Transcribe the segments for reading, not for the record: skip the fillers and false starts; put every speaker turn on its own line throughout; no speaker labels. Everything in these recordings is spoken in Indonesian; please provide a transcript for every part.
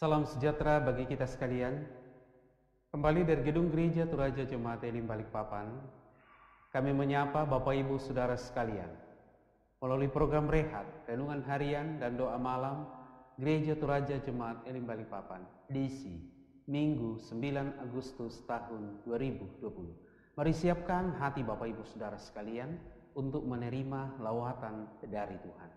Salam sejahtera bagi kita sekalian. Kembali dari Gedung Gereja Toraja Jemaat Elim Balikpapan, kami menyapa Bapak Ibu Saudara sekalian melalui program Rehat, Renungan Harian dan Doa Malam Gereja Toraja Jemaat Elim Balikpapan, edisi Minggu 9 Agustus tahun 2020. Mari siapkan hati Bapak Ibu Saudara sekalian untuk menerima lawatan dari Tuhan.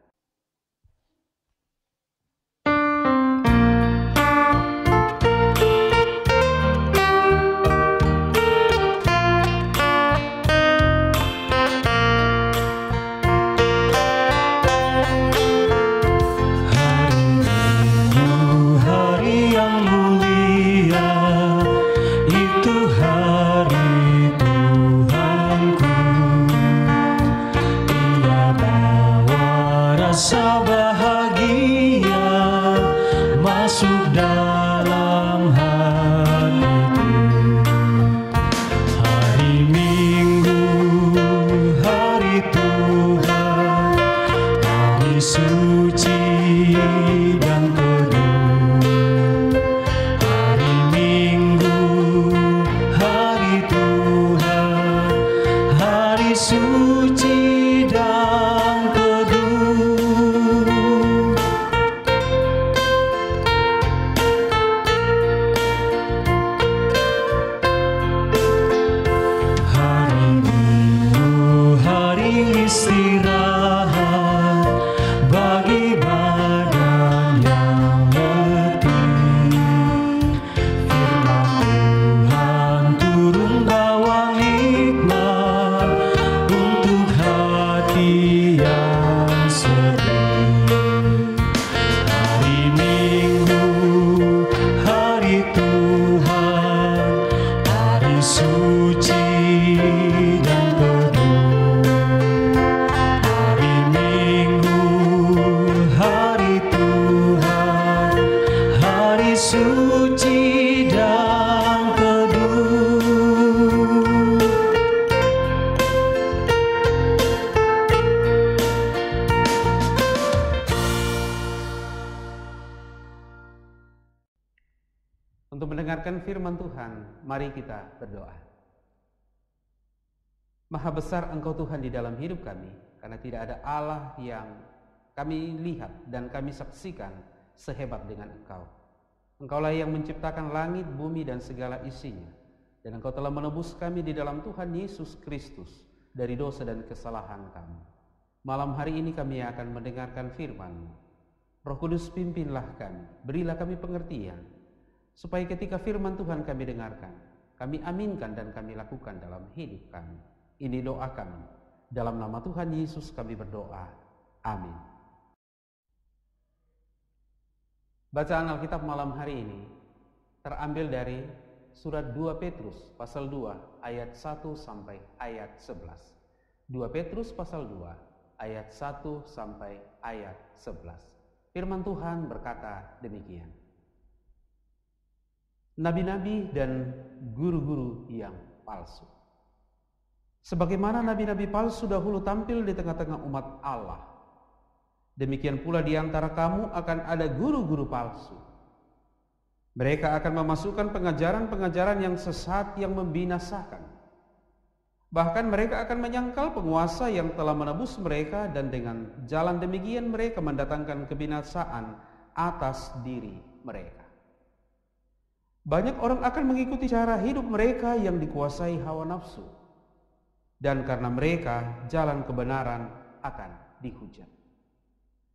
Untuk mendengarkan firman Tuhan, mari kita berdoa. Maha besar Engkau Tuhan di dalam hidup kami, karena tidak ada Allah yang kami lihat dan kami saksikan sehebat dengan Engkau. Engkaulah yang menciptakan langit, bumi, dan segala isinya. Dan Engkau telah menebus kami di dalam Tuhan Yesus Kristus dari dosa dan kesalahan kami. Malam hari ini kami akan mendengarkan firman-Mu. Roh Kudus, pimpinlah kami, berilah kami pengertian, supaya ketika firman Tuhan kami dengarkan, kami aminkan dan kami lakukan dalam hidup kami. Ini doa kami. Dalam nama Tuhan Yesus kami berdoa. Amin. Bacaan Alkitab malam hari ini terambil dari surat 2 Petrus pasal 2 ayat 1 sampai ayat 11. 2 Petrus pasal 2 ayat 1 sampai ayat 11. Firman Tuhan berkata demikian. Nabi-nabi dan guru-guru yang palsu. Sebagaimana nabi-nabi palsu dahulu tampil di tengah-tengah umat Allah, demikian pula di antara kamu akan ada guru-guru palsu. Mereka akan memasukkan pengajaran-pengajaran yang sesat yang membinasakan. Bahkan mereka akan menyangkal penguasa yang telah menebus mereka, dan dengan jalan demikian mereka mendatangkan kebinasaan atas diri mereka. Banyak orang akan mengikuti cara hidup mereka yang dikuasai hawa nafsu. Dan karena mereka, jalan kebenaran akan dihujat.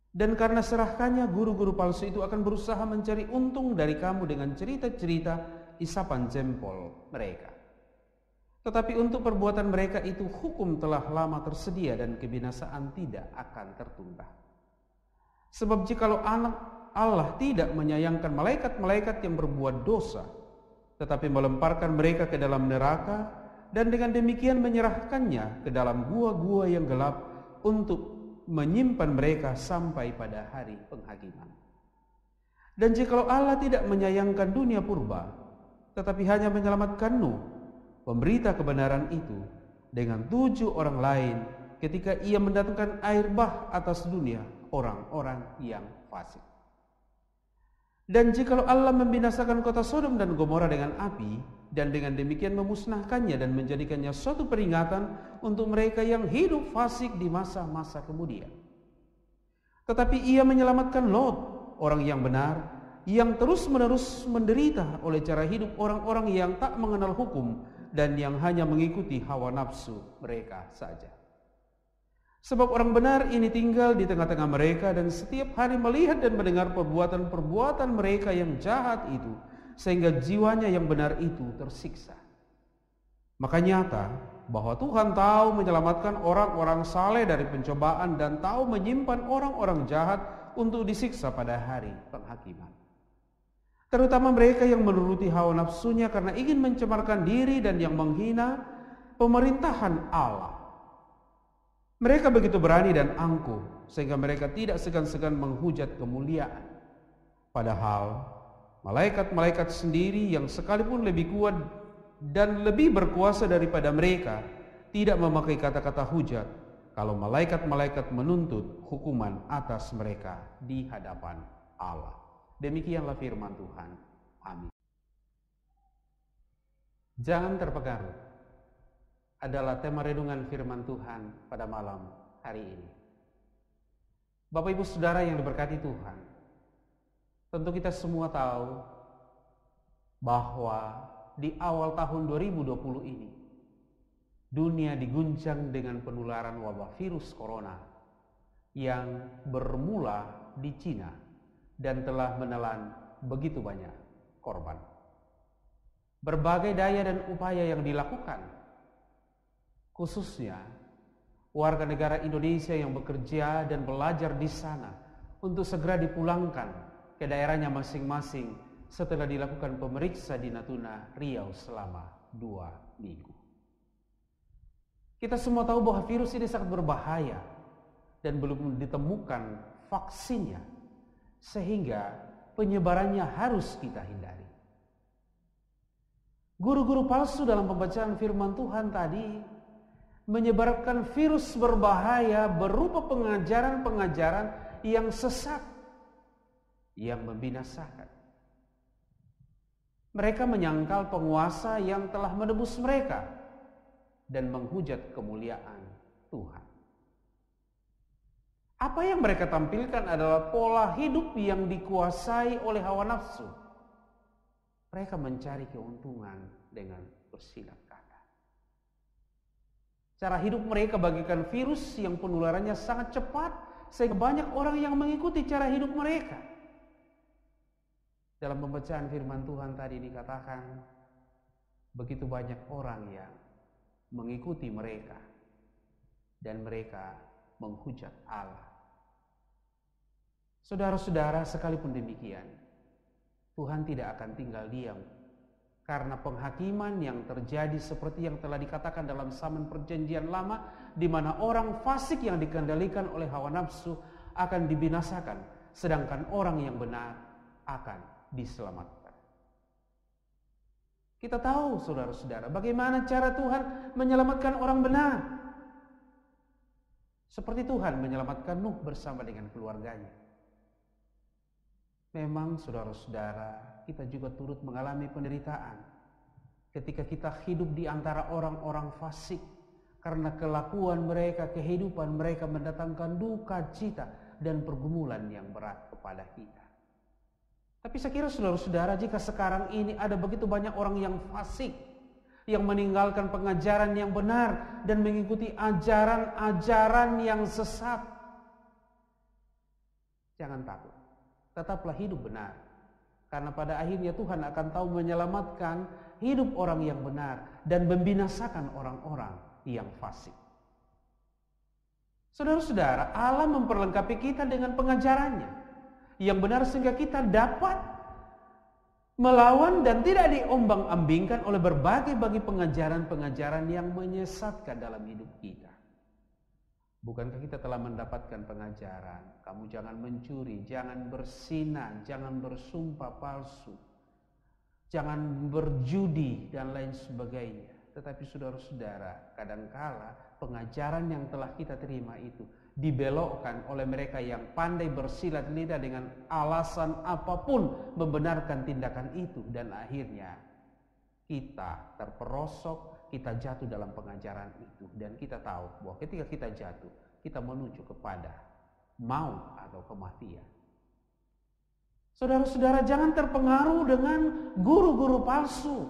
Dan karena serahkannya, guru-guru palsu itu akan berusaha mencari untung dari kamu dengan cerita-cerita isapan jempol mereka. Tetapi untuk perbuatan mereka itu hukum telah lama tersedia dan kebinasaan tidak akan tertunda. Sebab jikalau anak Allah tidak menyayangkan malaikat-malaikat yang berbuat dosa, tetapi melemparkan mereka ke dalam neraka, dan dengan demikian menyerahkannya ke dalam gua-gua yang gelap untuk menyimpan mereka sampai pada hari penghakiman. Dan jikalau Allah tidak menyayangkan dunia purba, tetapi hanya menyelamatkan Nuh, pemberita kebenaran itu, dengan 7 orang lain ketika ia mendatangkan air bah atas dunia orang-orang yang fasik. Dan jikalau Allah membinasakan kota Sodom dan Gomora dengan api, dan dengan demikian memusnahkannya dan menjadikannya suatu peringatan untuk mereka yang hidup fasik di masa-masa kemudian. Tetapi ia menyelamatkan Lot, orang yang benar, yang terus-menerus menderita oleh cara hidup orang-orang yang tak mengenal hukum dan yang hanya mengikuti hawa nafsu mereka saja. Sebab orang benar ini tinggal di tengah-tengah mereka dan setiap hari melihat dan mendengar perbuatan-perbuatan mereka yang jahat itu, sehingga jiwanya yang benar itu tersiksa. Maka nyata bahwa Tuhan tahu menyelamatkan orang-orang saleh dari pencobaan dan tahu menyimpan orang-orang jahat untuk disiksa pada hari penghakiman. Terutama mereka yang menuruti hawa nafsunya karena ingin mencemarkan diri dan yang menghina pemerintahan Allah. Mereka begitu berani dan angkuh sehingga mereka tidak segan-segan menghujat kemuliaan. Padahal malaikat-malaikat sendiri yang sekalipun lebih kuat dan lebih berkuasa daripada mereka tidak memakai kata-kata hujat kalau malaikat-malaikat menuntut hukuman atas mereka di hadapan Allah. Demikianlah firman Tuhan. Amin. Jangan terpengaruh adalah tema renungan firman Tuhan pada malam hari ini. Bapak Ibu Saudara yang diberkati Tuhan, tentu kita semua tahu bahwa di awal tahun 2020 ini dunia diguncang dengan penularan wabah virus corona yang bermula di Cina dan telah menelan begitu banyak korban. Berbagai daya dan upaya yang dilakukan, khususnya warga negara Indonesia yang bekerja dan belajar di sana untuk segera dipulangkan ke daerahnya masing-masing setelah dilakukan pemeriksa di Natuna, Riau selama 2 minggu. Kita semua tahu bahwa virus ini sangat berbahaya dan belum ditemukan vaksinnya, sehingga penyebarannya harus kita hindari. Guru-guru palsu dalam pembacaan firman Tuhan tadi menyebarkan virus berbahaya berupa pengajaran-pengajaran yang sesat, yang membinasakan. Mereka menyangkal penguasa yang telah menebus mereka dan menghujat kemuliaan Tuhan. Apa yang mereka tampilkan adalah pola hidup yang dikuasai oleh hawa nafsu. Mereka mencari keuntungan dengan bersilat kata. Cara hidup mereka bagaikan virus yang penularannya sangat cepat, sehingga banyak orang yang mengikuti cara hidup mereka. Dalam pembacaan firman Tuhan tadi dikatakan, begitu banyak orang yang mengikuti mereka, dan mereka menghujat Allah. Saudara-saudara, sekalipun demikian, Tuhan tidak akan tinggal diam. Karena penghakiman yang terjadi seperti yang telah dikatakan dalam Zaman Perjanjian Lama, di mana orang fasik yang dikendalikan oleh hawa nafsu akan dibinasakan, sedangkan orang yang benar akan diselamatkan. Kita tahu, saudara-saudara, bagaimana cara Tuhan menyelamatkan orang benar. Seperti Tuhan menyelamatkan Nuh bersama dengan keluarganya. Memang saudara-saudara, kita juga turut mengalami penderitaan ketika kita hidup di antara orang-orang fasik, karena kelakuan mereka, kehidupan mereka mendatangkan duka cita dan pergumulan yang berat kepada kita. Tapi saya kira saudara-saudara, jika sekarang ini ada begitu banyak orang yang fasik, yang meninggalkan pengajaran yang benar dan mengikuti ajaran-ajaran yang sesat, jangan takut. Tetaplah hidup benar, karena pada akhirnya Tuhan akan tahu menyelamatkan hidup orang yang benar dan membinasakan orang-orang yang fasik. Saudara-saudara, Allah memperlengkapi kita dengan pengajarannya yang benar sehingga kita dapat melawan dan tidak diombang-ambingkan oleh berbagai pengajaran-pengajaran yang menyesatkan dalam hidup kita. Bukankah kita telah mendapatkan pengajaran, kamu jangan mencuri, jangan berzina, jangan bersumpah palsu, jangan berjudi dan lain sebagainya. Tetapi saudara-saudara, kadangkala pengajaran yang telah kita terima itu dibelokkan oleh mereka yang pandai bersilat lidah dengan alasan apapun membenarkan tindakan itu, dan akhirnya kita terperosok, kita jatuh dalam pengajaran itu, dan kita tahu bahwa ketika kita jatuh, kita menuju kepada maut atau kematian. Saudara-saudara, jangan terpengaruh dengan guru-guru palsu,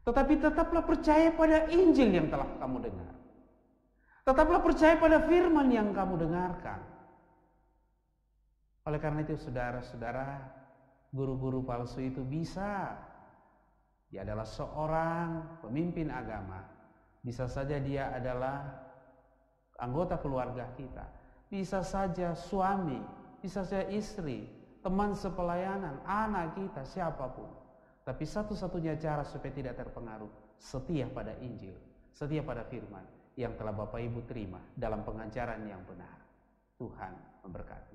tetapi tetaplah percaya pada Injil yang telah kamu dengar. Tetaplah percaya pada firman yang kamu dengarkan. Oleh karena itu, saudara-saudara, guru-guru palsu itu bisa, dia adalah seorang pemimpin agama, bisa saja dia adalah anggota keluarga kita, bisa saja suami, bisa saja istri, teman sepelayanan, anak kita, siapapun. Tapi satu-satunya cara supaya tidak terpengaruh, setia pada Injil, setia pada firman yang telah Bapak Ibu terima dalam pengajaran yang benar. Tuhan memberkati.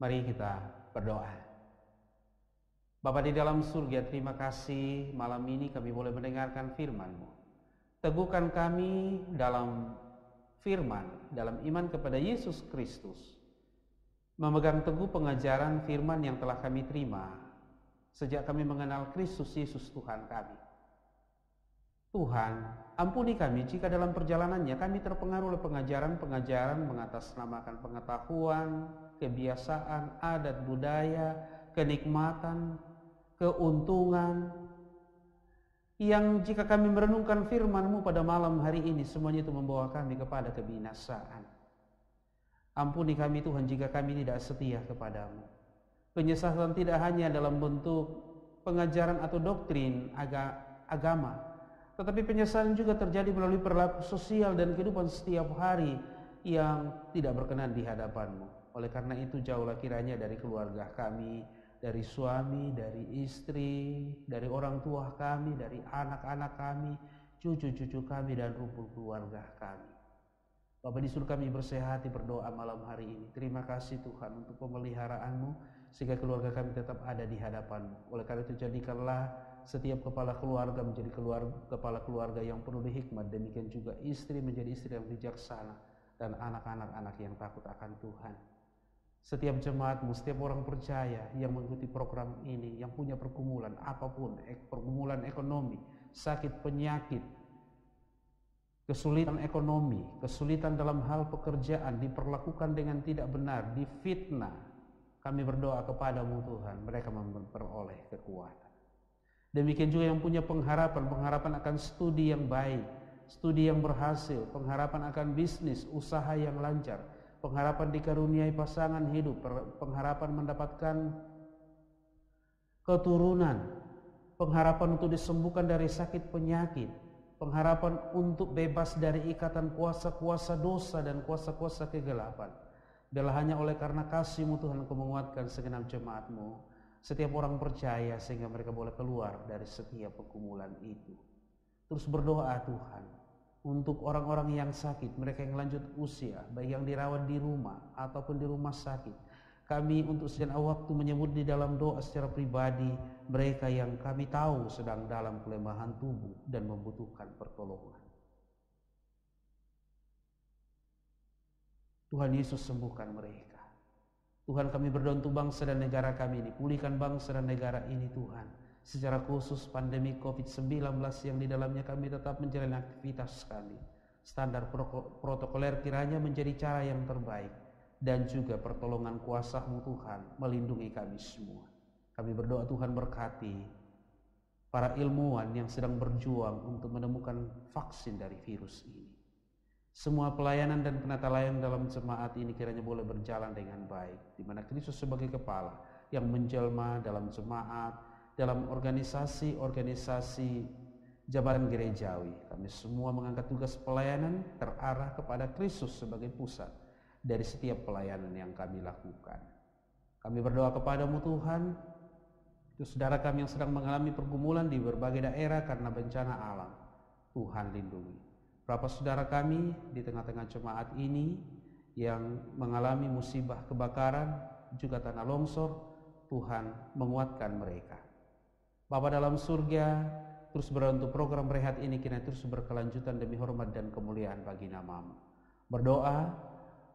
Mari kita berdoa. Bapa di dalam surga, terima kasih malam ini kami boleh mendengarkan firman-Mu. Teguhkan kami dalam firman, dalam iman kepada Yesus Kristus. Memegang teguh pengajaran firman yang telah kami terima sejak kami mengenal Kristus Yesus Tuhan kami. Tuhan, ampuni kami jika dalam perjalanannya kami terpengaruh oleh pengajaran-pengajaran mengatasnamakan pengetahuan, kebiasaan, adat budaya, kenikmatan, keuntungan, yang jika kami merenungkan firman-Mu pada malam hari ini, semuanya itu membawa kami kepada kebinasaan. Ampuni kami Tuhan jika kami tidak setia kepadamu. Penyesatan tidak hanya dalam bentuk pengajaran atau doktrin agama, tetapi penyesalan juga terjadi melalui perilaku sosial dan kehidupan setiap hari yang tidak berkenan di hadapan-Mu. Oleh karena itu, jauhlah kiranya dari keluarga kami, dari suami, dari istri, dari orang tua kami, dari anak-anak kami, cucu-cucu kami, dan rumpun keluarga kami. Bapa di surga, kami bersehati berdoa malam hari ini. Terima kasih Tuhan untuk pemeliharaanmu sehingga keluarga kami tetap ada di hadapan-Mu. Oleh karena itu jadikanlah setiap kepala keluarga menjadi kepala keluarga yang penuh hikmat, demikian juga istri menjadi istri yang bijaksana dan anak-anak yang takut akan Tuhan. Setiap jemaat-Mu, setiap orang percaya yang mengikuti program ini, yang punya pergumulan apapun, pergumulan ekonomi, sakit, penyakit, kesulitan ekonomi, kesulitan dalam hal pekerjaan, diperlakukan dengan tidak benar, difitnah, kami berdoa kepada-Mu Tuhan, mereka memperoleh kekuatan. Demikian juga yang punya pengharapan akan studi yang baik, studi yang berhasil, pengharapan akan bisnis, usaha yang lancar, pengharapan dikaruniai pasangan hidup, pengharapan mendapatkan keturunan, pengharapan untuk disembuhkan dari sakit penyakit, pengharapan untuk bebas dari ikatan kuasa-kuasa dosa dan kuasa-kuasa kegelapan. Biarlah hanya oleh karena kasih-Mu Tuhan Engkau menguatkan segenap jemaat-Mu, setiap orang percaya sehingga mereka boleh keluar dari setiap pergumulan itu. Terus berdoa Tuhan untuk orang-orang yang sakit, mereka yang lanjut usia, baik yang dirawat di rumah ataupun di rumah sakit. Kami untuk sejenak waktu menyebut di dalam doa secara pribadi mereka yang kami tahu sedang dalam kelemahan tubuh dan membutuhkan pertolongan. Tuhan Yesus sembuhkan mereka. Tuhan, kami berdoa untuk bangsa dan negara kami ini. Pulihkan bangsa dan negara ini Tuhan. Secara khusus pandemi COVID-19 yang di dalamnya kami tetap menjalani aktivitas kami. Standar protokoler kiranya menjadi cara yang terbaik. Dan juga pertolongan kuasa-Mu Tuhan melindungi kami semua. Kami berdoa Tuhan berkati para ilmuwan yang sedang berjuang untuk menemukan vaksin dari virus ini. Semua pelayanan dan penata layanan dalam jemaat ini kiranya boleh berjalan dengan baik, di mana Kristus sebagai kepala yang menjelma dalam jemaat, dalam organisasi-organisasi jabatan gerejawi. Kami semua mengangkat tugas pelayanan terarah kepada Kristus sebagai pusat dari setiap pelayanan yang kami lakukan. Kami berdoa kepada-Mu Tuhan, itu saudara kami yang sedang mengalami pergumulan di berbagai daerah karena bencana alam, Tuhan lindungi. Berapa saudara kami di tengah-tengah jemaat ini yang mengalami musibah kebakaran, juga tanah longsor, Tuhan menguatkan mereka. Bapa dalam surga, terus berdoa untuk program rehat ini kiranya terus berkelanjutan demi hormat dan kemuliaan bagi nama-Mu. Berdoa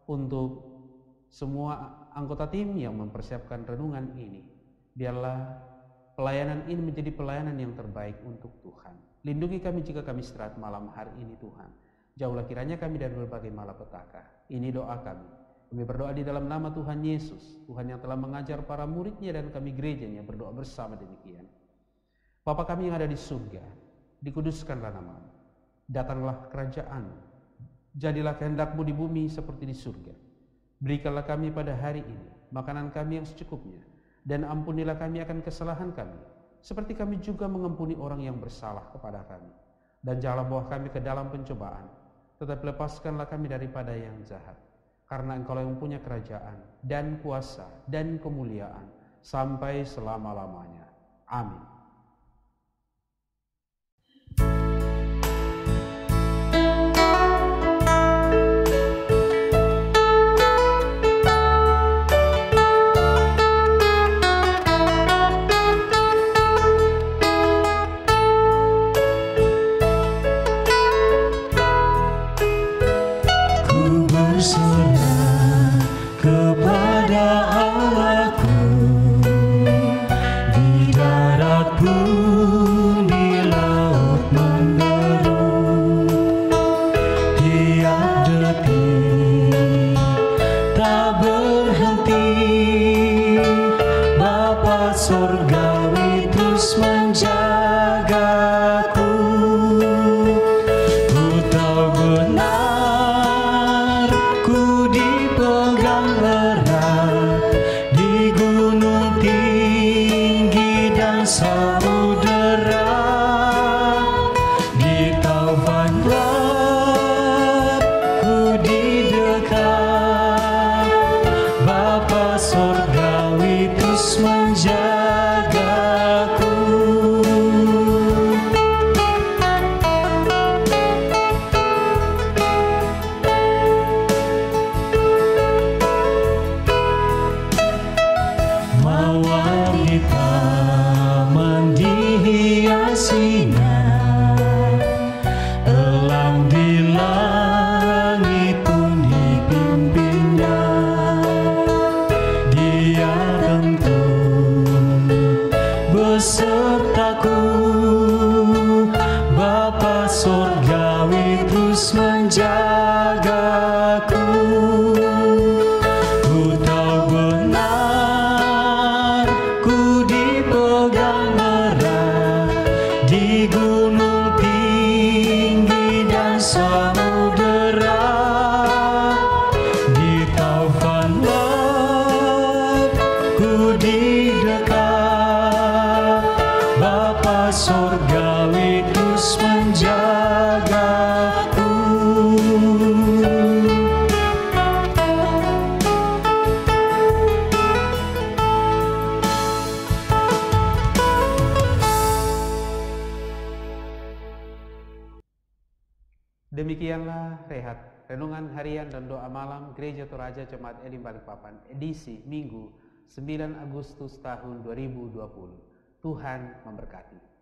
untuk semua anggota tim yang mempersiapkan renungan ini. Biarlah pelayanan ini menjadi pelayanan yang terbaik untuk Tuhan. Lindungi kami jika kami istirahat malam hari ini Tuhan. Jauhlah kiranya kami dari berbagai malapetaka. Ini doa kami. Kami berdoa di dalam nama Tuhan Yesus, Tuhan yang telah mengajar para muridnya dan kami gerejanya berdoa bersama demikian. Bapa kami yang ada di surga, dikuduskanlah nama-Mu. Datanglah kerajaan-Mu. Jadilah kehendak-Mu di bumi seperti di surga. Berikanlah kami pada hari ini makanan kami yang secukupnya, dan ampunilah kami akan kesalahan kami, seperti kami juga mengampuni orang yang bersalah kepada kami. Dan janganlah bawa kami ke dalam pencobaan, tetapi lepaskanlah kami daripada yang jahat. Karena Engkau yang punya kerajaan dan kuasa dan kemuliaan sampai selama-lamanya. Amin.
besertaku. Bapa surgawi terus menjagaku. Ku tahu benar, ku dipegang erat di gunung tinggi dan samudera, di taufan laut ku didekat. Bapa surgawi terus menjagaku.
Demikianlah rehat renungan harian dan doa malam Gereja Toraja Jemaat Elim Balikpapan edisi Minggu 9 Agustus tahun 2020. Tuhan memberkati.